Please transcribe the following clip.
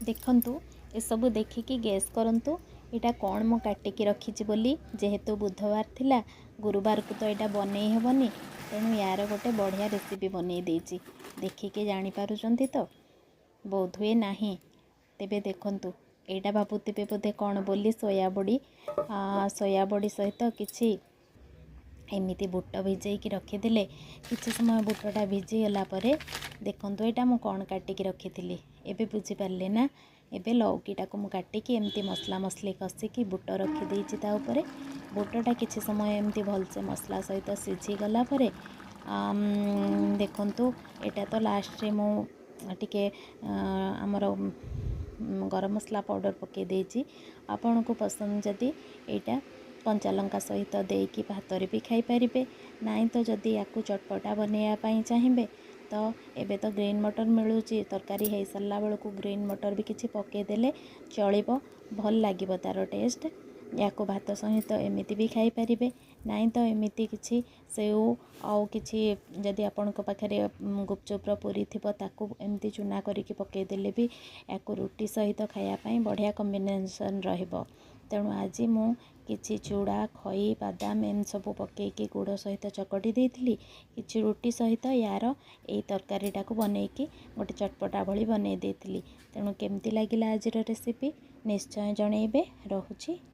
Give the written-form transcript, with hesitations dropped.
देखंतु ए सब देखिकी गैस करंतु एटा कौन मो काटिकी रखी बोली। जेहेतु बुधवार थिला गुरुवार को तो यहाँ बनई हेबनी, तेणु यार गोटे बढ़िया रेसिपी बनई देइछि। देखिके जानी पारुचंती तो बोध हुए नाही। तेबे देखंतु एटा भाबुथिबे बोधे कौन बोली सोयाबड़ी सहित किछि एमिति बुट भिजेकी रखीदे। किछि समय बुटटा भिजीगला देखंतु एटा मु कौन काटिकी रखी एबे बुझीपारे ना। एबे लौकीटा को मु काटिकी एमती मसला मसली कषिकी बुट रखी देइछि ता उपरे। बुटटा किछि समय एमती भलसे मसला सहित सिझी गला परे देखंतु एटा तो लास्ट रे मु टिके हमर गरम मसला पाउडर पके देइछि। आपन को पसंद जदि एटा कंचा लंका सहित देकी भातरे भी खाई पारिबे, नाई तो जदि याकू चटपटा बनैया पई चाहिए तो एबे तो ग्रीन मटर मिलूची। तरकारी हो सारा बेलू ग्रीन मटर भी किसी पकईदेले चलो, भल लगे तार टेस्ट। या भात सहित एमती भी खाई पारिबे, नाई तो एमती किसी सेव आउ कि जदि आपण पाखे गुपचुप्र पूरी थी ताकू एमती चूना करके पकईदेले भी या रुटी सहित खायापाई बढ़िया कॉम्बिनेशन रहिबो। तेणु आज मु किछि चूड़ा खई बादाम एम सब पकईकी गुड़ सहित चकटी देइथिली। किछि रुटी सहित यार ए तरकारीटा को बनईकी गोटे चटपटा भली बनई देइथिली। तेणु केमती लागिला आजिर रेसिपी निश्चय जनइबे। रहुछि।